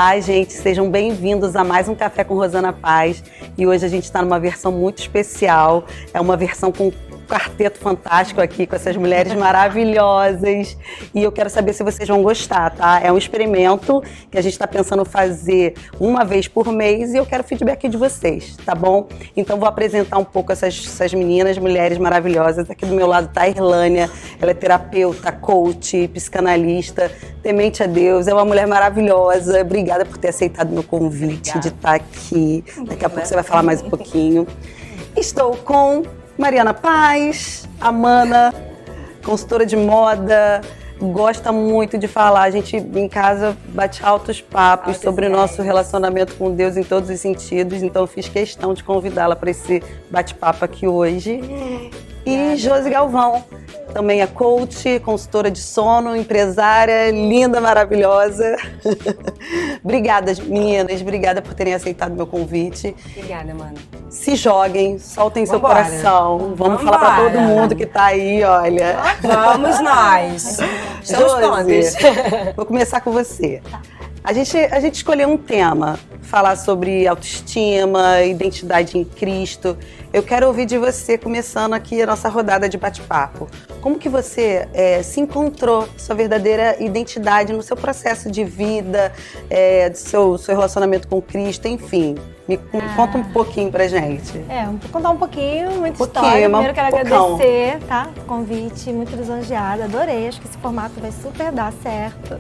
Olá, gente, sejam bem-vindos a mais um Café com Rosana Paz. E hoje a gente está numa versão muito especial, é uma versão com quarteto fantástico aqui, com essas mulheres maravilhosas. E eu quero saber se vocês vão gostar, tá? É um experimento que a gente está pensando fazer uma vez por mês e eu quero feedback de vocês, tá bom? Então vou apresentar um pouco essas meninas, mulheres maravilhosas. Aqui do meu lado tá a Irlânia, ela é terapeuta, coach, psicanalista, temente a Deus, é uma mulher maravilhosa. Obrigada por ter aceitado meu convite de estar aqui. Daqui a pouco você vai falar mais um pouquinho. Estou com Mariana Paz, a Mana, consultora de moda, gosta muito de falar. A gente em casa bate altos papos sobre o nosso relacionamento com Deus em todos os sentidos, então eu fiz questão de convidá-la para esse bate-papo aqui hoje. E Josi Galvão, também é coach, consultora de sono, empresária, linda, maravilhosa. Obrigada, meninas, obrigada por terem aceitado meu convite. Obrigada, mano. Se joguem, soltem seu coração. Vamos falar para todo mundo que tá aí, olha. Vamos nós. Estamos prontos. Vou começar com você. A gente escolheu um tema, falar sobre autoestima, identidade em Cristo. Eu quero ouvir de você, começando aqui a nossa rodada de bate-papo. Como que você se encontrou sua verdadeira identidade no seu processo de vida, do seu relacionamento com Cristo, enfim. Me conta um pouquinho pra gente. Vou contar um pouquinho, muita história. Primeiro quero agradecer, tá? O convite, muito lisonjeada, adorei. Acho que esse formato vai super dar certo.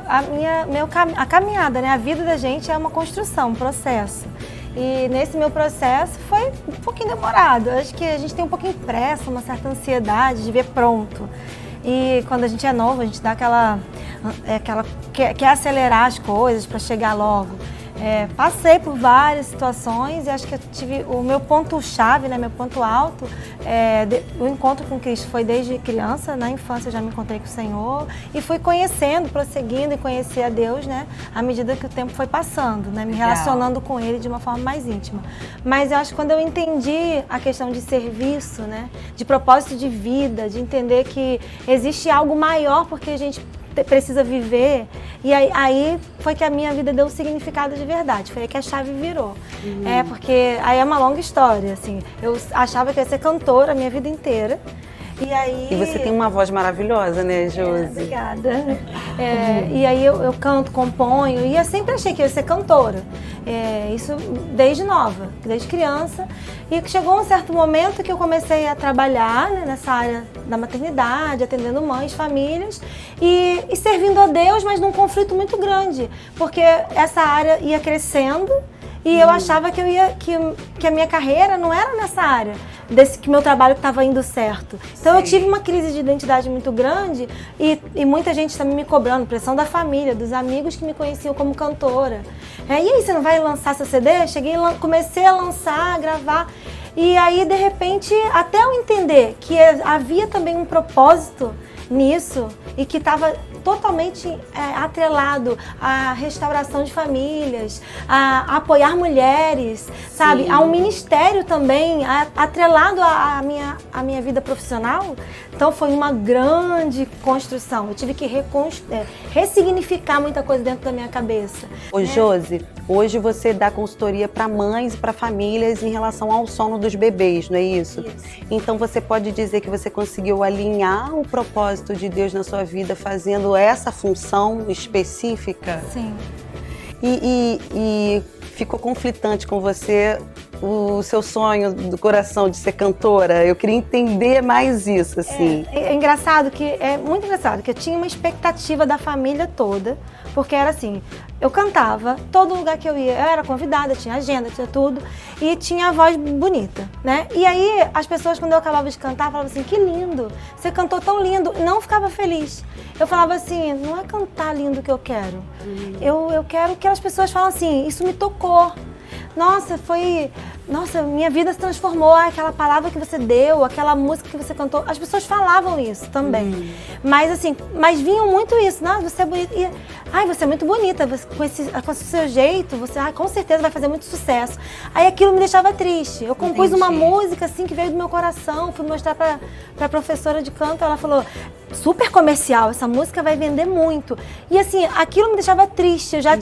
A caminhada, né? A vida da gente é uma construção, um processo. E nesse meu processo foi um pouquinho demorado. Acho que a gente tem um pouquinho pressa, uma certa ansiedade de ver pronto. E quando a gente é novo, a gente dá quer acelerar as coisas para chegar logo. Passei por várias situações e acho que eu tive o meu ponto-chave, né, meu ponto alto, o encontro com Cristo foi desde criança. Na infância eu já me encontrei com o Senhor e fui conhecendo, prosseguindo e conhecer a Deus, né, à medida que o tempo foi passando, né, me relacionando com Ele de uma forma mais íntima. Mas eu acho que quando eu entendi a questão de serviço, né, de propósito de vida, de entender que existe algo maior porque a gente precisa viver, e aí foi que a minha vida deu um significado de verdade, foi aí que a chave virou. Porque aí é uma longa história, assim, eu achava que eu ia ser cantora a minha vida inteira, e aí... E você tem uma voz maravilhosa, né, Josi? Obrigada. E aí eu canto, componho, e eu sempre achei que eu ia ser cantora. Isso desde nova, desde criança. E chegou um certo momento que eu comecei a trabalhar, né, nessa área da maternidade, atendendo mães, famílias, e servindo a Deus, mas num conflito muito grande, porque essa área ia crescendo, e eu achava que que a minha carreira não era nessa área, que meu trabalho estava indo certo. Então eu tive uma crise de identidade muito grande e muita gente também me cobrando, pressão da família, dos amigos que me conheciam como cantora. E aí, você não vai lançar seu CD? Comecei a lançar, a gravar. E aí, de repente, até eu entender que havia também um propósito nisso e que estava totalmente atrelado à restauração de famílias, a apoiar mulheres, sabe? A um ministério também atrelado à minha vida profissional. Então foi uma grande construção. Eu tive que ressignificar muita coisa dentro da minha cabeça. Ô, Josi, hoje você dá consultoria para mães e para famílias em relação ao sono dos bebês, não é isso? Isso. Então você pode dizer que você conseguiu alinhar o propósito de Deus na sua vida fazendo essa função específica? Sim. E ficou conflitante com você o seu sonho do coração de ser cantora? Eu queria entender mais isso, assim. É muito engraçado que eu tinha uma expectativa da família toda, porque era assim, eu cantava, todo lugar que eu ia, eu era convidada, tinha agenda, tinha tudo, e tinha a voz bonita, né? E aí as pessoas, quando eu acabava de cantar, falavam assim, que lindo, você cantou tão lindo, não ficava feliz. Eu falava assim, não é cantar lindo que eu quero, eu quero que as pessoas falem assim, isso me tocou. Nossa, foi nossa, minha vida se transformou, aquela palavra que você deu, aquela música que você cantou. As pessoas falavam isso também. Mas assim, vinham muito isso, né? Você é bonita. Ai, você é muito bonita, com esse seu jeito, você com certeza vai fazer muito sucesso. Aí aquilo me deixava triste. Eu compus uma música assim que veio do meu coração, fui mostrar pra professora de canto, ela falou, super comercial, essa música vai vender muito. E assim, aquilo me deixava triste. Eu já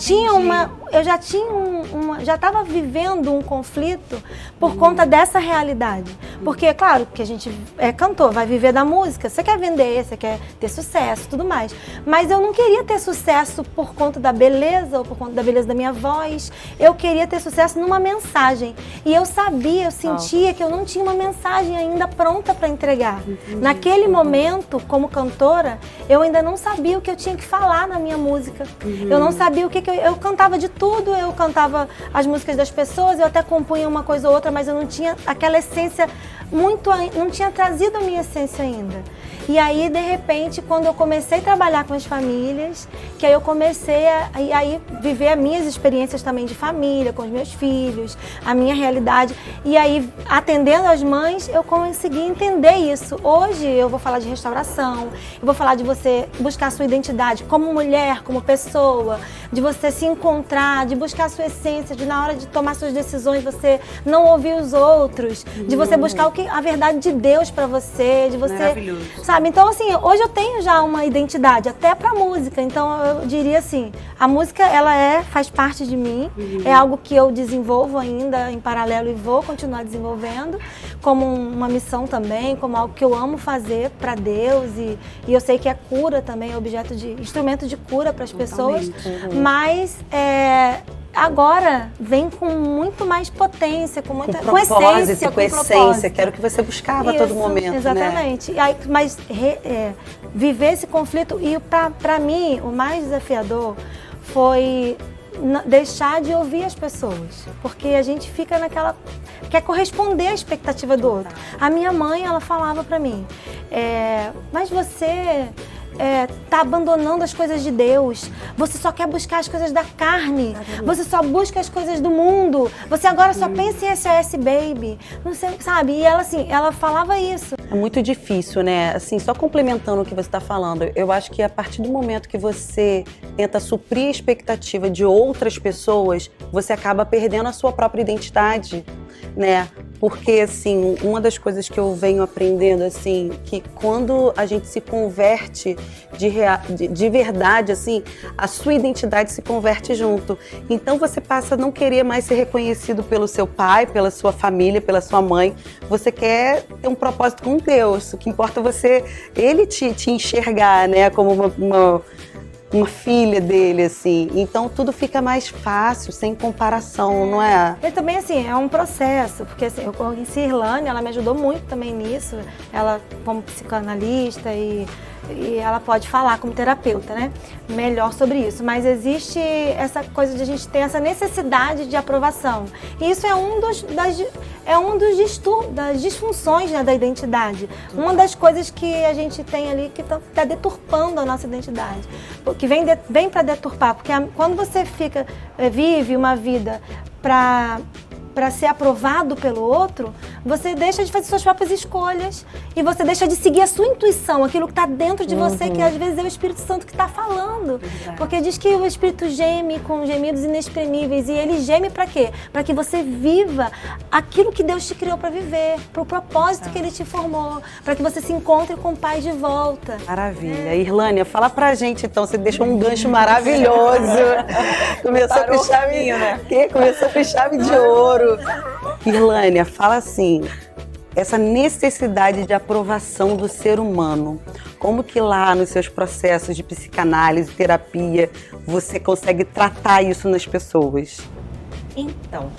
estava vivendo um conflito por conta dessa realidade. Porque, claro, que a gente é cantor, vai viver da música, você quer vender, você quer ter sucesso, tudo mais. Mas eu não queria ter sucesso por conta da beleza ou por conta da beleza da minha voz. Eu queria ter sucesso numa mensagem. E eu sabia, eu sentia que eu não tinha uma mensagem ainda pronta para entregar. Naquele momento, como cantora, eu ainda não sabia o que eu tinha que falar na minha música. Eu não sabia o que eu cantava de tudo, eu cantava as músicas das pessoas, eu até compunha uma coisa ou outra, mas eu não tinha aquela essência não tinha trazido a minha essência ainda. E aí, de repente, quando eu comecei a trabalhar com as famílias, que aí eu comecei a viver as minhas experiências também de família, com os meus filhos, a minha realidade. E aí, atendendo as mães, eu consegui entender isso. Hoje, eu vou falar de restauração, eu vou falar de você buscar a sua identidade como mulher, como pessoa, de você se encontrar, de buscar a sua essência, de na hora de tomar suas decisões, você não ouvir os outros, de você buscar a verdade de Deus pra você, de você, sabe? Então, assim, hoje eu tenho já uma identidade, até pra música. Então, eu diria assim, a música, ela faz parte de mim, é algo que eu desenvolvo ainda em paralelo e vou continuar desenvolvendo, como uma missão também, como algo que eu amo fazer pra Deus e eu sei que é cura também, é instrumento de cura para as pessoas, mas agora vem com muito mais potência, com essência, com essência, que era o que você buscava a todo momento, exatamente. Né? Mas viver esse conflito, e para mim o mais desafiador foi deixar de ouvir as pessoas, porque a gente fica quer corresponder à expectativa do outro. A minha mãe, ela falava para mim, mas você tá abandonando as coisas de Deus, você só quer buscar as coisas da carne, você só busca as coisas do mundo, você agora só pensa em SOS Baby, não sei, sabe? E ela falava isso. É muito difícil, né? Assim, só complementando o que você está falando, eu acho que a partir do momento que você tenta suprir a expectativa de outras pessoas, você acaba perdendo a sua própria identidade, né? Porque, assim, uma das coisas que eu venho aprendendo, assim, que quando a gente se converte de verdade, assim, a sua identidade se converte junto. Então, você passa a não querer mais ser reconhecido pelo seu pai, pela sua família, pela sua mãe. Você quer ter um propósito com Deus. O que importa é ele te enxergar, né, como uma filha dele, assim. Então, tudo fica mais fácil, sem comparação, não é? E também, assim, é um processo, porque assim, eu conheci a Irlane, ela me ajudou muito também nisso, ela como psicanalista e ela pode falar como terapeuta, né? Melhor sobre isso. Mas existe essa coisa de a gente ter essa necessidade de aprovação. E isso é das disfunções, né, da identidade. Uma das coisas que a gente tem ali que está deturpando a nossa identidade. Que vem para deturpar. Porque quando você vive uma vida para ser aprovado pelo outro, você deixa de fazer suas próprias escolhas e você deixa de seguir a sua intuição, aquilo que está dentro de você, que às vezes é o Espírito Santo que está falando. Porque diz que o Espírito geme com gemidos inexprimíveis, e ele geme para quê? Para que você viva aquilo que Deus te criou para viver, para o propósito que ele te formou, para que você se encontre com o Pai de volta. Maravilha. Irlânia, fala pra gente então, você deixou um gancho maravilhoso. Começou com chave de ouro. Irlânia, fala assim, essa necessidade de aprovação do ser humano, como que lá nos seus processos de psicanálise, terapia, você consegue tratar isso nas pessoas? Então,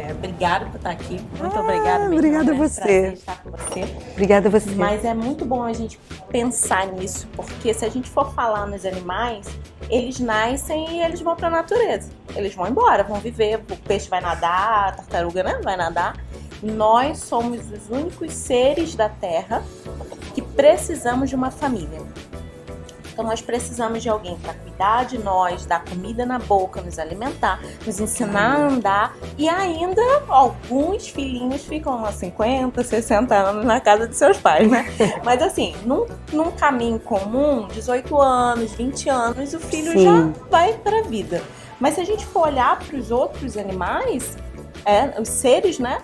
obrigada por estar aqui, muito obrigada mesmo. Obrigada a você. Prazer estar com você. Obrigada a você. Mas é muito bom a gente pensar nisso, porque se a gente for falar nos animais, eles nascem e eles vão para a natureza. Eles vão embora, vão viver, o peixe vai nadar, a tartaruga, né, vai nadar. Nós somos os únicos seres da Terra que precisamos de uma família. Então nós precisamos de alguém para cuidar de nós, dar comida na boca, nos alimentar, nos ensinar a andar. E ainda alguns filhinhos ficam há 50, 60 anos na casa de seus pais, né? Mas assim, num caminho comum, 18 anos, 20 anos, o filho já vai para a vida. Mas se a gente for olhar para os outros animais, os seres, né?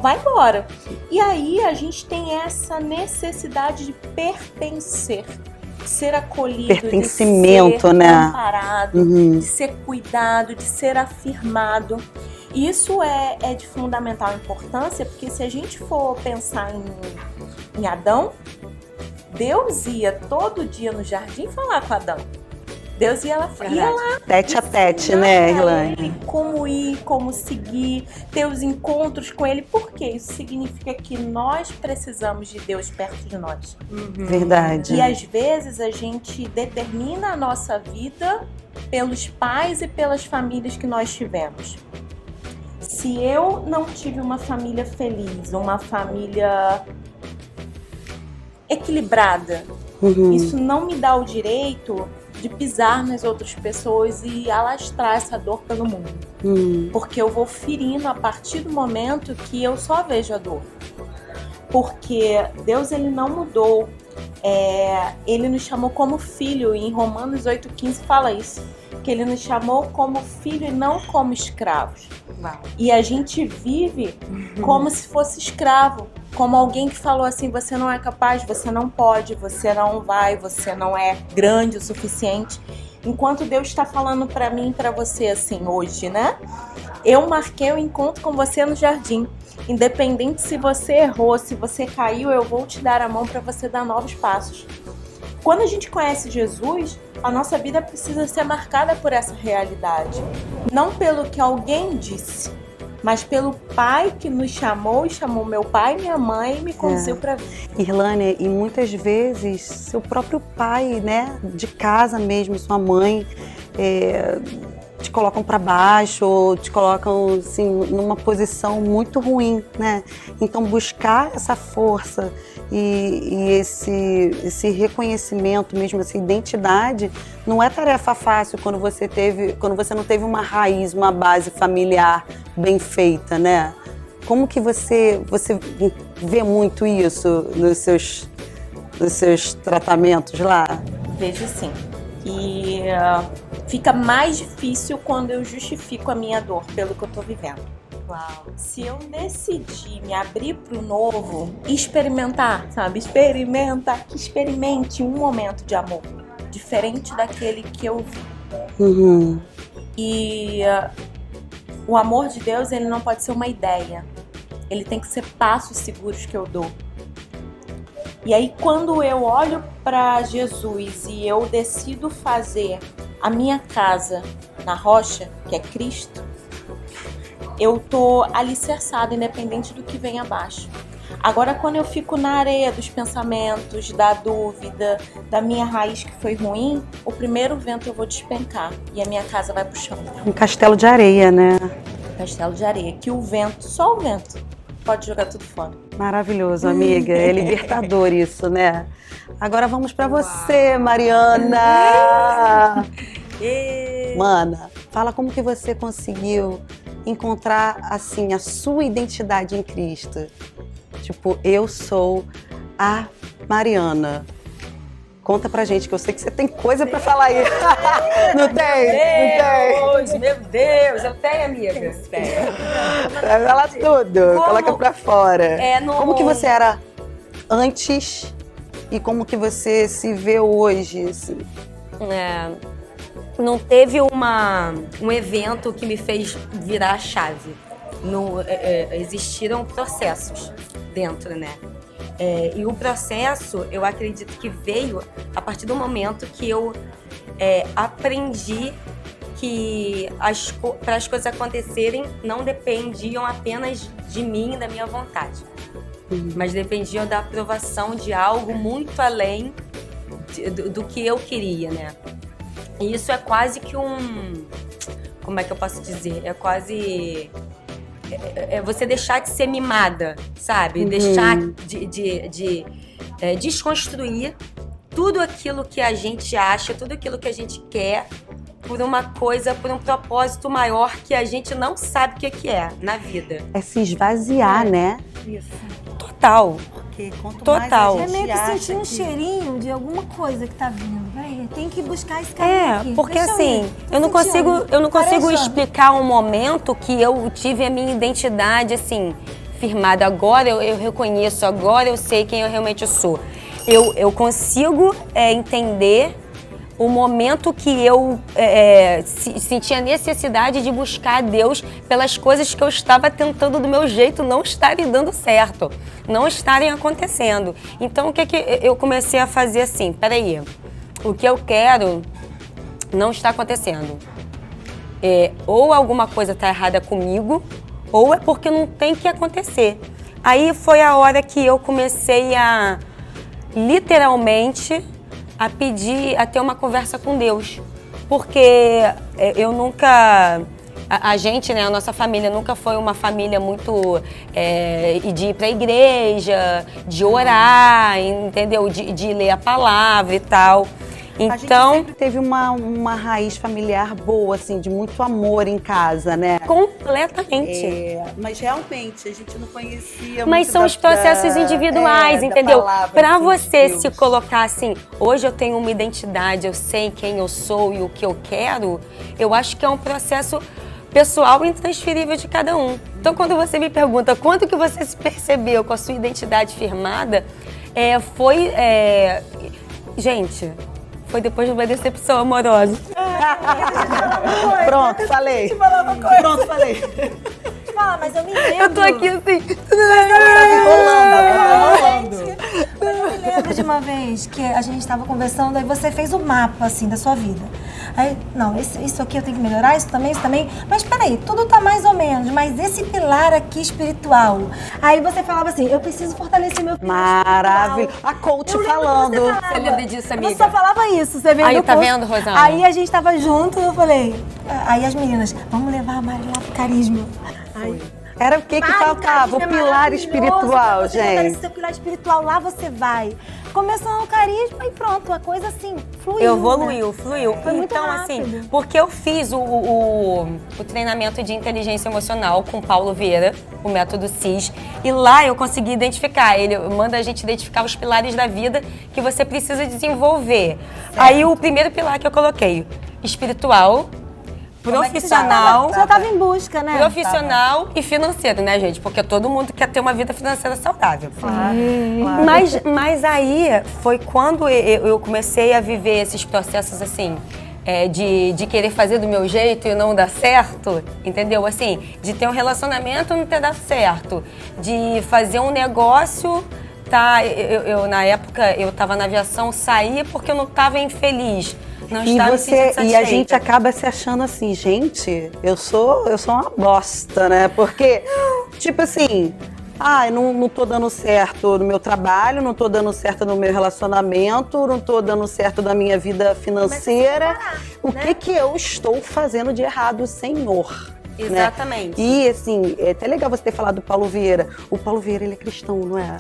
Vai embora. E aí a gente tem essa necessidade de pertencer, de ser acolhido, pertencimento, de ser né? amparado, de ser cuidado, de ser afirmado. E isso é de fundamental importância, porque se a gente for pensar em Adão, Deus ia todo dia no jardim falar com Adão. Deus ia lá, tete a tete, né, Irlane? Como ir, como seguir, ter os encontros com ele. Por quê? Isso significa que nós precisamos de Deus perto de nós. Verdade. E às vezes a gente determina a nossa vida pelos pais e pelas famílias que nós tivemos. Se eu não tive uma família feliz, uma família equilibrada, isso não me dá o direito de pisar nas outras pessoas e alastrar essa dor pelo mundo. Porque eu vou ferindo a partir do momento que eu só vejo a dor. Porque Deus, ele não mudou. Ele nos chamou como filho, e em Romanos 8,15 fala isso, que ele nos chamou como filho e não como escravos. E a gente vive como se fosse escravo, como alguém que falou assim: você não é capaz, você não pode, você não vai, você não é grande o suficiente. Enquanto Deus está falando para mim e para você assim hoje, né? Eu marquei o encontro com você no jardim. Independente se você errou, se você caiu, eu vou te dar a mão para você dar novos passos. Quando a gente conhece Jesus, a nossa vida precisa ser marcada por essa realidade. Não pelo que alguém disse, mas pelo Pai que nos chamou, e chamou meu pai e minha mãe e me conduziu para a vida. Irlane, e muitas vezes seu próprio pai, né, de casa mesmo, sua mãe, te colocam para baixo, ou te colocam assim, numa posição muito ruim, né? Então buscar essa força e esse reconhecimento mesmo, essa identidade, não é tarefa fácil quando você não teve uma raiz, uma base familiar bem feita, né? Como que você vê muito isso nos seus tratamentos lá? Vejo sim. E fica mais difícil quando eu justifico a minha dor pelo que eu tô vivendo. Uau. Se eu decidir me abrir pro novo, experimentar, sabe? Experimente um momento de amor diferente daquele que eu vi. E o amor de Deus, ele não pode ser uma ideia. Ele tem que ser passos seguros que eu dou. E aí, quando eu olho para Jesus e eu decido fazer a minha casa na rocha, que é Cristo, eu tô alicerçada, independente do que vem abaixo. Agora, quando eu fico na areia dos pensamentos, da dúvida, da minha raiz que foi ruim, o primeiro vento eu vou despencar e a minha casa vai pro chão. Um castelo de areia, né? Castelo de areia, que o vento, só o vento, pode jogar tudo fora. Maravilhoso, amiga. É libertador isso, né? Agora vamos para você, Mariana. Mana, fala como que você conseguiu encontrar, assim, a sua identidade em Cristo. Tipo, eu sou a Mariana. Conta pra gente, que eu sei que você tem coisa pra falar aí. Não tem? Meu Deus, eu tenho, amiga. Fala tudo, coloca pra fora. Como que você era antes e como que você se vê hoje? Assim? Não teve um evento que me fez virar a chave. Existiram processos dentro, né? E o processo, eu acredito que veio a partir do momento que eu aprendi que para as coisas acontecerem não dependiam apenas de mim e da minha vontade, mas dependiam da aprovação de algo muito além do que eu queria, né? E isso é quase que como é que eu posso dizer? É quase... você deixar de ser mimada, sabe? Deixar de desconstruir tudo aquilo que a gente acha, tudo aquilo que a gente quer, por uma coisa, por um propósito maior que a gente não sabe o que é na vida. É se esvaziar, né? Isso. Total. Porque quanto Total. mais É a meio gente que acha sentir um que- cheirinho de alguma coisa que tá vindo. Peraí, tem que buscar esse caminho aqui. Porque Deixa eu assim, ir. Tô eu não sentindo. consigo Farejando. explicar um momento que eu tive a minha identidade, assim, firmada. Agora eu reconheço, agora eu sei quem eu realmente sou. Eu consigo entender o momento que eu senti a necessidade de buscar a Deus pelas coisas que eu estava tentando do meu jeito não estarem dando certo, não estarem acontecendo. Então, o que eu comecei a fazer assim? Peraí, o que eu quero não está acontecendo. Ou alguma coisa está errada comigo, ou é porque não tem que acontecer. Aí foi a hora que eu comecei a, literalmente, a pedir, a ter uma conversa com Deus. Porque eu nunca... A gente, né, a nossa família nunca foi uma família muito de ir pra igreja, de orar, entendeu? De ler a palavra e tal. A gente Então, sempre teve uma raiz familiar boa, assim, de muito amor em casa, né? completamente. Mas realmente, a gente não conhecia Mas muito são os processos individuais, da entendeu? palavra, Pra assim, você de se Deus. colocar assim, hoje eu tenho uma identidade, eu sei quem eu sou e o que eu quero, eu acho que é um processo pessoal e intransferível de cada um. Então, quando você me pergunta quanto que você se percebeu com a sua identidade firmada, gente, foi depois de uma decepção amorosa. Pronto, falei. Pronto, falei. Fala, mas eu me lembro. Eu tô aqui assim. Rolando. Mas eu me lembro de uma vez que a gente estava conversando, aí você fez o mapa, assim, da sua vida. Aí, não, isso aqui eu tenho que melhorar, isso também. Mas peraí, tudo tá mais ou menos, mas esse pilar aqui espiritual. Aí você falava assim, eu preciso fortalecer meu pilar Maravilhoso. espiritual. A coach Eu lembro que falando. Você falava. Você lembra disso, amiga? Você só falava isso, você veio Aí, do tá curso. vendo, Rosana? Aí a gente tava junto, eu falei, aí as meninas, vamos levar a Mari lá pro carisma. Aí, Era o que Mari, faltava? O carisma é pilar maravilhoso, espiritual, pra você fortalecer gente. seu pilar espiritual, lá você vai. Começou no carisma e pronto, a coisa assim, fluiu. Evoluiu, né? fluiu. Foi muito Então, rápido. assim, porque eu fiz o treinamento de inteligência emocional com o Paulo Vieira, o método CIS, e lá eu consegui identificar. Ele manda a gente identificar os pilares da vida que você precisa desenvolver. Aí o primeiro pilar que eu coloquei, espiritual, profissional. Já tava em busca, né? Profissional e financeiro, né, gente? Porque todo mundo quer ter uma vida financeira saudável. Claro. Mas aí foi quando eu comecei a viver esses processos assim, de querer fazer do meu jeito e não dar certo, entendeu? Assim, de ter um relacionamento e não ter dado certo, de fazer um negócio, tá? Na época eu tava na aviação, saí porque eu não tava infeliz. Não E estava me sentindo e a satisfeita. gente acaba se achando assim, gente, eu sou uma bosta, né? Porque, tipo assim, eu não tô dando certo no meu trabalho, não tô dando certo no meu relacionamento, não tô dando certo na minha vida financeira. O que eu estou fazendo de errado, Senhor? Exatamente. Né? E assim, é até legal você ter falado do Paulo Vieira. O Paulo Vieira, ele é cristão, não é?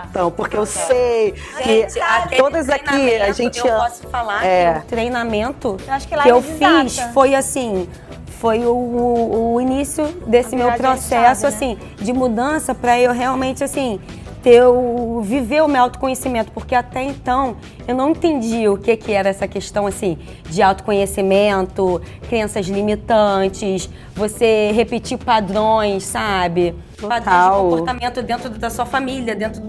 Então, porque eu sei Gente, que aquele todas aqui a treinamento, gente eu ama. posso falar É. que o treinamento Eu acho que lá que eu ele desata. fiz foi assim, foi o início desse meu virada de processo chave, né? assim de mudança para eu realmente assim viver o meu autoconhecimento, porque até então eu não entendia o que era essa questão assim de autoconhecimento, crenças limitantes, você repetir padrões, sabe? Padrões de Total. comportamento dentro da sua família, dentro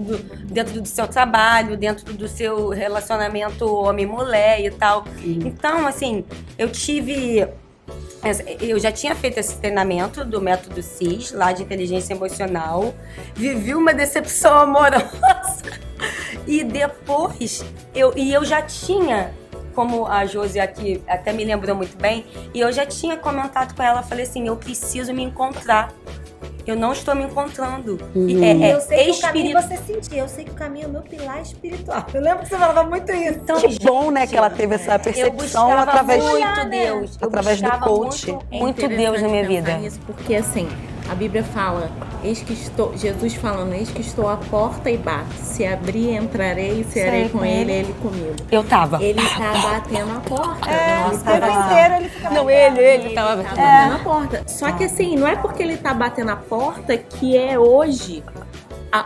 do seu trabalho, dentro do seu relacionamento homem-mulher e tal. Então, assim, eu já tinha feito esse treinamento do método CIS, lá de inteligência emocional, vivi uma decepção amorosa e depois eu já tinha, como a Josi aqui até me lembrou muito bem, e eu já tinha comentado com ela, falei assim, eu preciso me encontrar. Eu não estou me encontrando. Eu sei que o caminho espírito. você sentia, eu sei que o caminho é o meu pilar espiritual. Eu lembro que você falava muito isso. Então, Que bom, né, que ela teve essa eu percepção buscava através muito Deus. Eu através do buscava coach. muito Deus na minha vida. Isso porque assim, a Bíblia fala Jesus falando, eis que estou à porta e bato. Se abrir, entrarei, cearei com ele comigo. Eu tava. Ele tá batendo a porta. O tempo inteiro ele fica Não, ele tava batendo a porta. Só que assim, não é porque ele tá batendo a porta que é hoje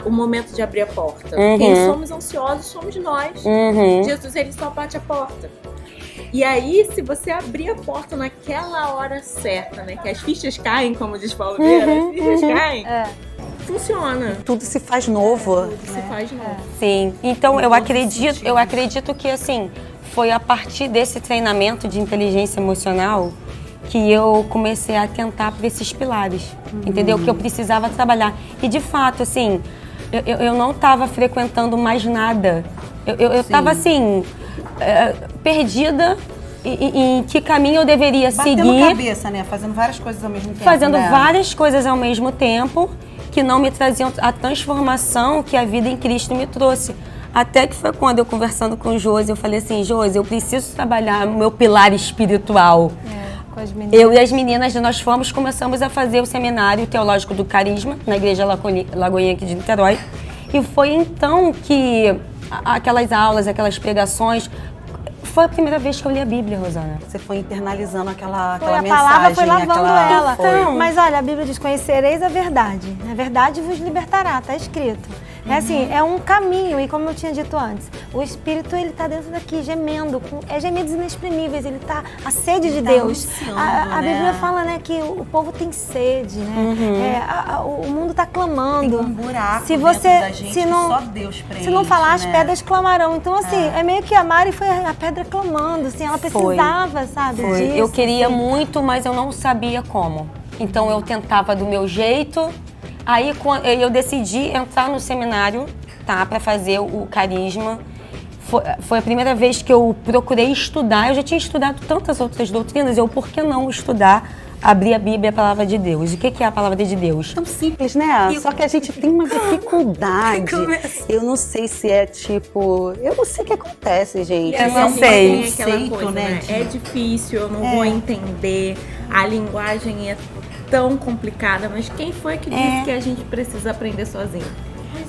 o momento de abrir a porta. Quem somos ansiosos somos nós. Jesus, ele só bate a porta. E aí, se você abrir a porta naquela hora certa, né? Que as fichas caem, como diz Paulo Vieira, as fichas caem, funciona. Tudo se faz novo. Tudo se faz novo. Sim, então eu acredito que assim, foi a partir desse treinamento de inteligência emocional que eu comecei a atentar para esses pilares, entendeu? Que eu precisava trabalhar. E de fato, assim, eu não estava frequentando mais nada. Eu estava assim, perdida em que caminho eu deveria seguir. Batendo cabeça, né? Fazendo várias coisas ao mesmo tempo. Fazendo várias coisas ao mesmo tempo que não me traziam a transformação que a vida em Cristo me trouxe. Até que foi quando eu conversando com o Josi, eu falei assim, Josi, eu preciso trabalhar o meu pilar espiritual. com as meninas. Eu e as meninas, nós começamos a fazer o seminário teológico do Carisma, na Igreja Lagoinha aqui de Niterói. E foi então que aquelas aulas, aquelas pregações, foi a primeira vez que eu li a Bíblia, Rosana. Você foi internalizando aquela Foi, a mensagem. palavra foi lavando ela. Foi. Mas olha, a Bíblia diz, conhecereis a verdade. A verdade vos libertará, está escrito. É assim, é um caminho, e como eu tinha dito antes, o Espírito, ele está dentro daqui, gemendo, é gemidos inexprimíveis, ele está a sede de Deus. A Bíblia fala, né, que o povo tem sede, né? O mundo está clamando. Tem um buraco se dentro você, da gente se não, que só Deus preenche, se não falar, as né? pedras clamarão. Então, assim, é meio que a Mari foi a pedra clamando, assim, ela precisava, sabe, disso. Eu queria assim. muito, mas eu não sabia como. Então eu tentava do meu jeito. Aí eu decidi entrar no seminário, tá, para fazer o Carisma. Foi a primeira vez que eu procurei estudar. Eu já tinha estudado tantas outras doutrinas, por que não estudar, abrir a Bíblia, a Palavra de Deus? O que é a Palavra de Deus? Tão simples, né? Só que a gente tem uma dificuldade. Eu não sei se é tipo... Eu não sei o que acontece, gente. Eu não Tem sei. aquela Conceito, coisa, né? É difícil, eu não vou entender. A linguagem é tão complicada, mas quem foi que disse que a gente precisa aprender sozinho?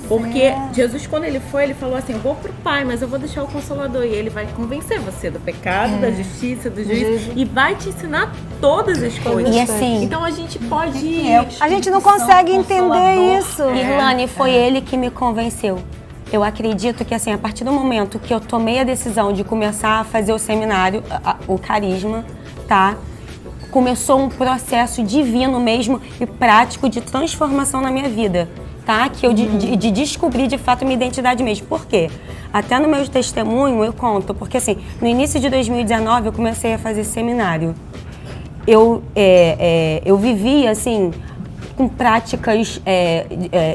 Porque Jesus, quando ele falou assim, eu vou pro Pai, mas eu vou deixar o Consolador, e ele vai convencer você do pecado, da justiça, do juízo, e vai te ensinar todas as coisas. E assim, Então a gente pode A gente não consegue entender isso. Irlane, foi ele que me convenceu. Eu acredito que, assim, a partir do momento que eu tomei a decisão de começar a fazer o seminário, o Carisma, tá? Começou um processo divino mesmo e prático de transformação na minha vida, tá? Que eu de descobrir de fato minha identidade mesmo. Por quê? Até no meu testemunho eu conto, porque assim, no início de 2019 eu comecei a fazer seminário. Eu vivia assim, com práticas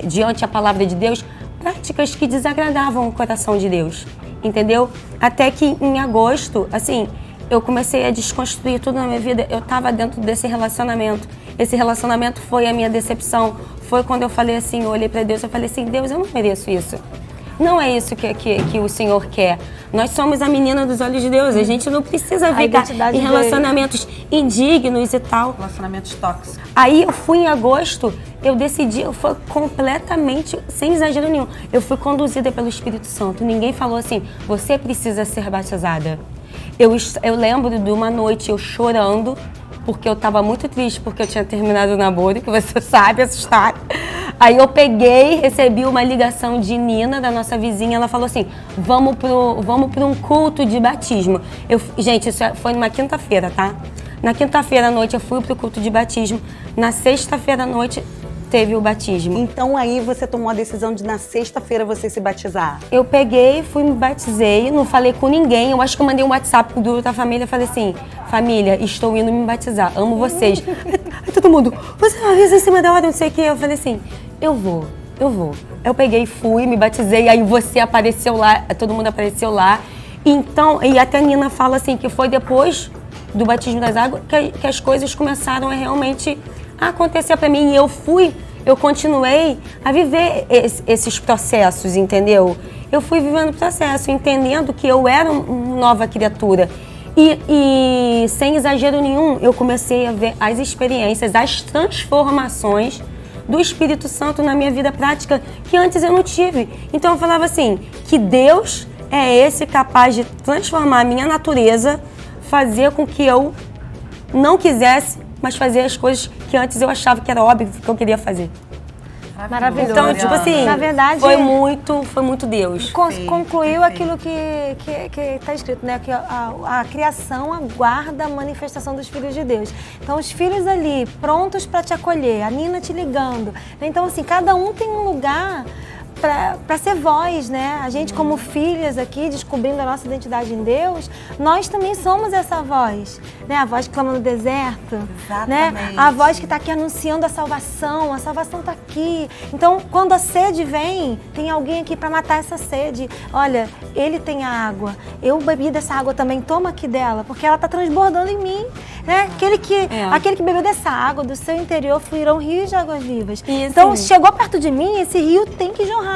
diante da palavra de Deus, práticas que desagradavam o coração de Deus, entendeu? Até que em agosto, assim, eu comecei a desconstruir tudo na minha vida. Eu estava dentro desse relacionamento. Esse relacionamento foi a minha decepção. Foi quando eu falei assim, eu olhei para Deus, eu falei assim, Deus, eu não mereço isso. Não é isso que o Senhor quer. Nós somos a menina dos olhos de Deus. A gente não precisa ficar em relacionamentos indignos e tal. Relacionamentos tóxicos. Aí eu fui em agosto, eu decidi, eu fui completamente, sem exagero nenhum, eu fui conduzida pelo Espírito Santo. Ninguém falou assim, você precisa ser batizada. Eu lembro de uma noite eu chorando, porque eu estava muito triste, porque eu tinha terminado o namoro, que você sabe essa história. Aí eu recebi uma ligação de Nina, da nossa vizinha, ela falou assim, vamos pro um culto de batismo. Gente, isso foi numa quinta-feira, tá? Na quinta-feira à noite eu fui pro culto de batismo, na sexta-feira à noite teve o batismo. Então aí você tomou a decisão de na sexta-feira você se batizar. Eu fui me batizei, não falei com ninguém. Eu acho que eu mandei um WhatsApp pro grupo da família e falei assim, família, estou indo me batizar, amo vocês. Aí todo mundo, você avisa em cima da hora, não sei o que. Eu falei assim, eu vou. Eu fui, me batizei, aí você apareceu lá, todo mundo apareceu lá. Então, e até a Nina fala assim, que foi depois do batismo das águas que as coisas começaram a realmente acontecer para mim. E eu continuei a viver esses processos, entendeu? Eu fui vivendo o processo, entendendo que eu era uma nova criatura. E sem exagero nenhum, eu comecei a ver as experiências, as transformações do Espírito Santo na minha vida prática que antes eu não tive. Então eu falava assim, que Deus é esse capaz de transformar a minha natureza, fazer com que eu não quisesse, mas fazer as coisas que antes eu achava que era óbvio que eu queria fazer. Maravilhoso. Então, tipo assim, na verdade, foi muito Deus. Concluiu aquilo que está escrito, né? Que a criação aguarda a manifestação dos filhos de Deus. Então, os filhos ali, prontos para te acolher, a Nina te ligando. Então, assim, cada um tem um lugar para ser voz, né? A gente, como filhas aqui, descobrindo a nossa identidade em Deus, nós também somos essa voz, né? A voz que clama no deserto, né? A voz que está aqui anunciando a salvação está aqui. Então, quando a sede vem, tem alguém aqui para matar essa sede. Olha, ele tem a água, eu bebi dessa água também, toma aqui dela, porque ela está transbordando em mim, né? Aquele que bebeu dessa água, do seu interior, fluirão rios de águas vivas. Então, chegou perto de mim, esse rio tem que jorrar.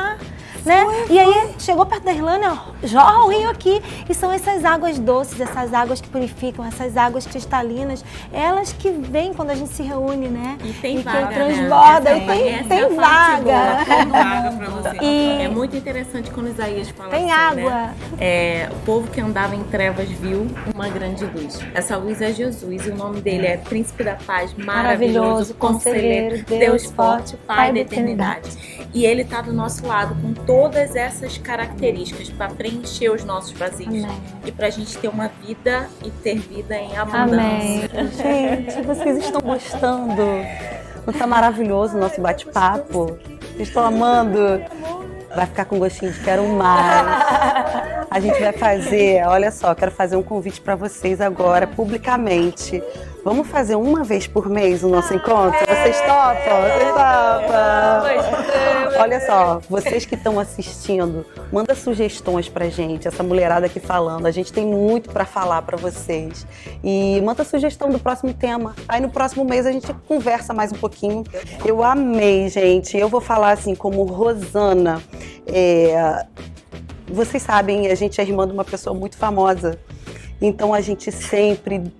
Né? E aí chegou perto da Irlanda, jorra o rio aqui. E são essas águas doces, essas águas que purificam, essas águas cristalinas, elas que vêm quando a gente se reúne, né? E tem que vaga, transborda, né? e tem vaga. Tem vaga pra você. E é muito interessante quando Isaías fala tem assim, água. Né? O povo que andava em trevas viu uma grande luz. Essa luz é Jesus e o nome dele é Príncipe da Paz, maravilhoso, conselheiro, Deus forte, Pai da eternidade. E ele está do nosso lado com todas essas características para preencher os nossos vazios. Amém. E para a gente ter uma vida e ter vida em abundância. Amém. Gente, vocês estão gostando? Não tá maravilhoso o nosso bate-papo? Vocês estão amando? Vai ficar com gostinho de quero mais. A gente vai fazer, olha só, quero fazer um convite para vocês agora, publicamente. Vamos fazer uma vez por mês o nosso encontro? Vocês topam? Vocês topam? Olha só, vocês que estão assistindo, manda sugestões pra gente, essa mulherada aqui falando. A gente tem muito pra falar pra vocês. E manda sugestão do próximo tema. Aí no próximo mês a gente conversa mais um pouquinho. Eu amei, gente. Eu vou falar assim, como Rosana. Vocês sabem, a gente é irmã de uma pessoa muito famosa. Então a gente sempre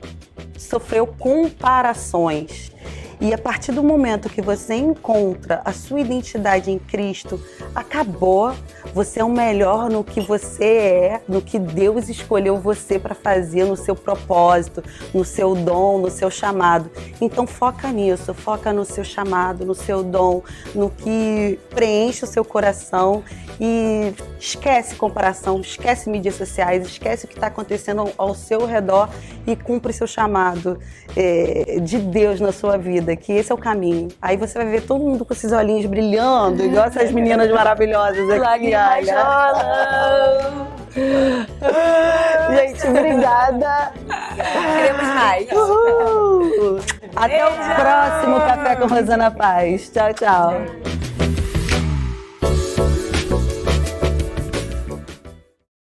sofreu comparações. E a partir do momento que você encontra a sua identidade em Cristo, acabou. Você é o melhor no que você é, no que Deus escolheu você para fazer, no seu propósito, no seu dom, no seu chamado. Então foca nisso, foca no seu chamado, no seu dom, no que preenche o seu coração e esquece comparação, esquece mídias sociais, esquece o que está acontecendo ao seu redor e cumpre seu chamado de Deus na sua vida, que esse é o caminho. Aí você vai ver todo mundo com esses olhinhos brilhando, igual essas meninas maravilhosas aqui. Gente, obrigada. Queremos mais. Uhul. Até o próximo Café com Rosana Paz. Tchau, tchau.